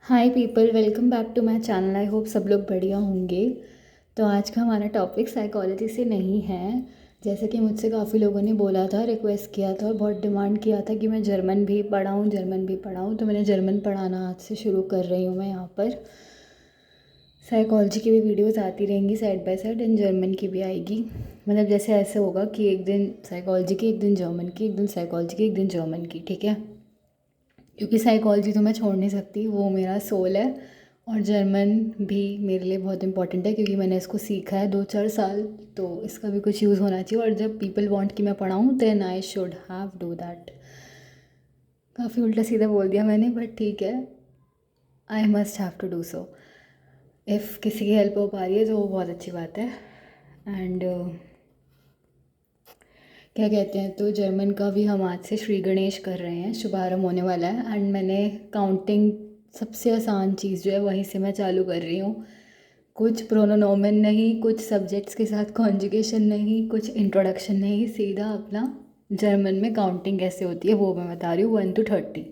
Hi people, welcome back to my channel. I hope सब लोग बढ़िया होंगे। तो आज का हमारा टॉपिक साइकोलॉजी से नहीं है। जैसे कि मुझसे काफ़ी लोगों ने बोला था, रिक्वेस्ट किया था और बहुत डिमांड किया था कि मैं जर्मन भी पढ़ाऊँ। तो मैंने जर्मन पढ़ाना आज से शुरू कर रही हूँ। मैं यहाँ पर साइकोलॉजी की भी वीडियोस आती रहेंगी side by side, and German की भी आएगी। मतलब जैसे ऐसे होगा कि एक दिन साइकोलॉजी की, एक दिन जर्मन की, एक दिन साइकोलॉजी की, एक दिन जर्मन की, ठीक है। क्योंकि साइकोलॉजी तो मैं छोड़ नहीं सकती, वो मेरा सोल है। और जर्मन भी मेरे लिए बहुत इंपॉर्टेंट है क्योंकि मैंने इसको सीखा है 2-4 साल, तो इसका भी कुछ यूज़ होना चाहिए। और जब पीपल वांट कि मैं पढ़ाऊँ then I should have do that. काफ़ी उल्टा सीधा बोल दिया मैंने, बट ठीक है, I must have to do so. If किसी की हेल्प हो पा रही है तो वो बहुत अच्छी बात है। एंड क्या कहते हैं, तो जर्मन का भी हम आज से श्री गणेश कर रहे हैं, शुभारंभ होने वाला है। एंड मैंने काउंटिंग, सबसे आसान चीज़ जो है वहीं से मैं चालू कर रही हूँ। कुछ प्रोनोनोमन नहीं, कुछ सब्जेक्ट्स के साथ कॉन्जुगेशन नहीं, कुछ इंट्रोडक्शन नहीं, सीधा अपना जर्मन में काउंटिंग कैसे होती है वो मैं बता रही हूँ। 1 to 30,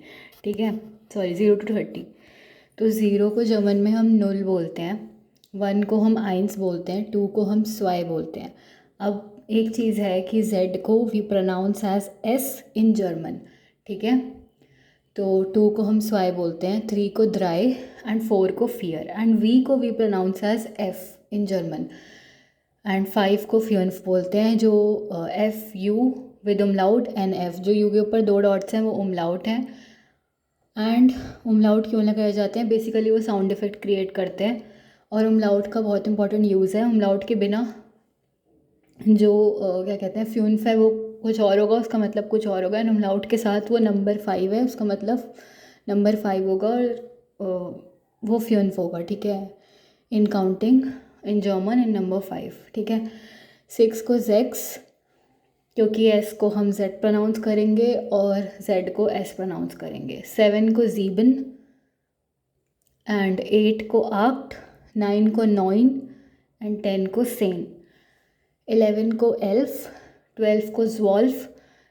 ठीक है, सॉरी 0 to 30। तो 0 को जर्मन में हम नुल बोलते हैं, 1 को हम आइंस बोलते हैं, 2 को हम स्वाई बोलते हैं। अब एक चीज़ है कि Z को we pronounce as S in German, ठीक है। तो 2 को हम स्वाई बोलते हैं, 3 को द्राई, एंड 4 को फियर, एंड V को we pronounce as F in German, and 5 को फ्यून्फ बोलते हैं, जो FU with umlaut and F। जो यू के ऊपर 2 डॉट्स हैं वो उमलाउट हैं। एंड उमलाउट क्यों लगाए जाते हैं? बेसिकली वो साउंड इफेक्ट क्रिएट करते हैं, और उमलाउट का बहुत इंपॉर्टेंट यूज़ है। उमलाउट के बिना जो क्या कहते हैं फ्यून्फ है वो कुछ और होगा, उसका मतलब कुछ और होगा। एंड उमलाउट के साथ वो नंबर 5 है, उसका मतलब नंबर 5 होगा, और वो फ्यून्फ होगा, ठीक है, in counting in German in number 5, ठीक है। 6 को जेक्स, क्योंकि एस को हम जेड प्रोनाउंस करेंगे और जेड को एस प्रोनाउंस करेंगे। 7 को जीबन, एंड 8 को आक्ट, 9 को नॉइन, एंड 10 को सेन। 11 को एल्फ, 12 को ज्वॉल्फ,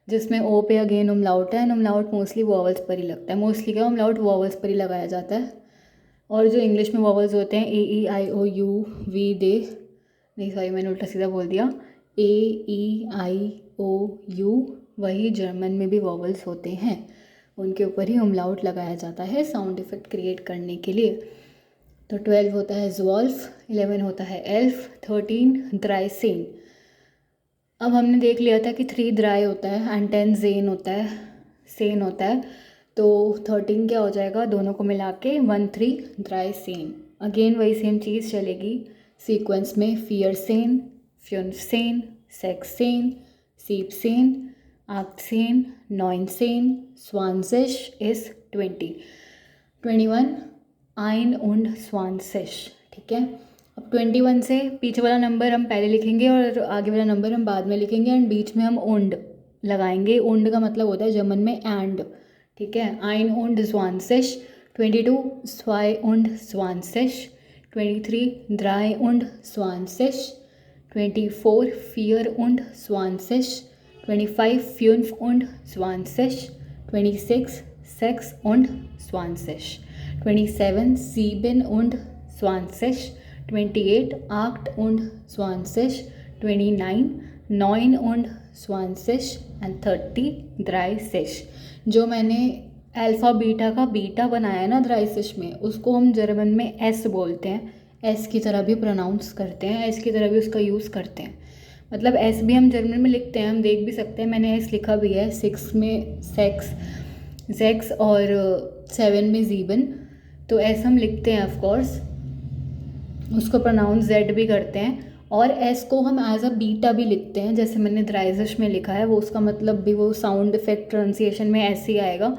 जिसमें ओ पे अगेन उमलाउट है, एंड उमलाउट मोस्टली वॉवल्स पर ही लगता है। मोस्टली क्या, उमलाउट वॉवल्स पर ही लगाया जाता है। और जो इंग्लिश में वॉवल्स होते हैं A E I O U V दे, नहीं सॉरी मैंने उल्टा सीधा बोल दिया, AEIOU, वही जर्मन में भी वॉवल्स होते हैं, उनके ऊपर ही उमलाउट लगाया जाता है साउंड इफेक्ट क्रिएट करने के लिए। तो 12 होता है ज्वॉल्फ, 11 होता है एल्फ, 13 द्राइसेन। अब हमने देख लिया था कि 3 द्राई होता है एंड 10 जेन होता है, सेन होता है। तो 13 क्या हो जाएगा, दोनों को मिला के 13 द्राई सेन। अगेन वही सेम चीज़ चलेगी सीक्वेंस में, फियर सेन, फ्यून्फ सेन, सेक्स सेन, सीप सेन, आक्ट सेन, नॉइन सेन, स्वानसिश इज 21 आइन उंड स्वानसिश, ठीक है। अब 21 से पीछे वाला नंबर हम पहले लिखेंगे और आगे वाला नंबर हम बाद में लिखेंगे, एंड बीच में हम उंड लगाएंगे। उंड का मतलब होता है जर्मन में एंड, ठीक है। आइन उंड स्वानसिश, 22 स्वाई उंड स्वानसिश, 23 Durai उंड स्वानसिश, 24 fear उंड स्वानसिश, 25 फ्यून्फ उंड स्वानसिश, 26 sex उंड स्वानसिश, 27 sieben und Zwanzig, 28 acht und Zwanzig, 29 neun und Zwanzig, and 30 द्राइसिश। जो मैंने अल्फ़ा बीटा का बीटा बनाया है ना द्राइसिश में, उसको हम जर्मन में एस बोलते हैं, एस की तरह भी प्रोनाउंस करते हैं, एस की तरह भी उसका यूज़ करते हैं। मतलब एस भी हम जर्मन में लिखते हैं, हम देख भी सकते हैं, मैंने एस लिखा भी है। 6 में सेक्स जेक्स और 7 में जीबन, तो ऐसा हम लिखते हैं ऑफ कोर्स। उसको प्रोनाउंस जेड भी करते हैं, और एस को हम एज अ बीटा भी लिखते हैं, जैसे मैंने द्राइजिश में लिखा है, वो उसका मतलब भी वो साउंड इफेक्ट प्रोनाउंसिएशन में ऐसे ही आएगा,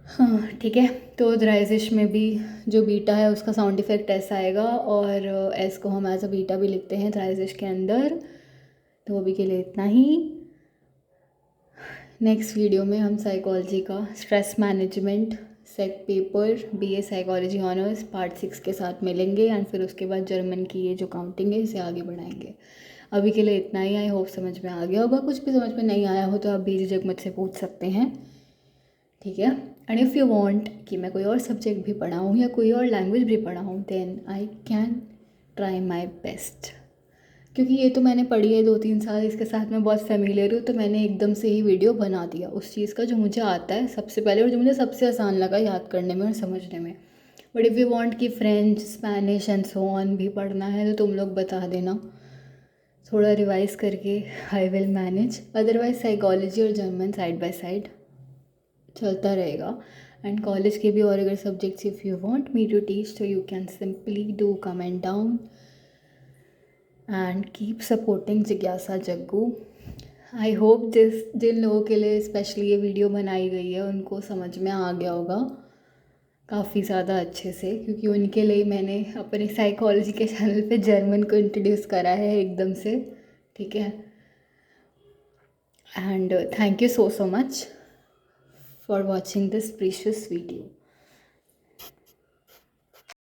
हाँ ठीक है। तो द्राइजिश में भी जो बीटा है उसका साउंड इफेक्ट ऐसा आएगा, और एस को हम एज अ बीटा भी लिखते हैं द्राइजिश के अंदर। तो अभी के लिए इतना ही। नेक्स्ट वीडियो में हम साइकोलॉजी का stress management SEC paper BA psychology honours part 6 के साथ मिलेंगे, एंड फिर उसके बाद जर्मन की ये जो काउंटिंग है इसे आगे बढ़ाएंगे। अभी के लिए इतना ही। आई होप समझ में आ गया होगा। कुछ भी समझ में नहीं आया हो तो आप बेझिझक मुझसे पूछ सकते हैं, ठीक है। एंड इफ़ यू वांट कि मैं कोई और सब्जेक्ट भी पढ़ाऊँ या कोई और लैंग्वेज भी पढ़ाऊँ, then I can try my best. क्योंकि ये तो मैंने पढ़ी है 2-3 साल, इसके साथ मैं बहुत फेमिलियर हूँ, तो मैंने एकदम से ही वीडियो बना दिया उस चीज़ का जो मुझे आता है सबसे पहले और जो मुझे सबसे आसान लगा याद करने में और समझने में। बट इफ़ यू वांट कि French, Spanish and so on भी पढ़ना है तो तुम लोग बता देना, थोड़ा रिवाइज करके I will manage. Otherwise psychology और जर्मन साइड बाय साइड चलता रहेगा। एंड कॉलेज के भी और अगर subjects if you want me to teach, तो you can simply do comment down and keep supporting जिज्ञासा जग्गू। आई होप जिन लोगों के लिए स्पेशली ये वीडियो बनाई गई है उनको समझ में आ गया होगा काफ़ी ज़्यादा अच्छे से, क्योंकि उनके लिए मैंने अपने साइकोलॉजी के चैनल पे जर्मन को इंट्रोड्यूस करा है एकदम से, ठीक है। And thank you so much for watching this precious video.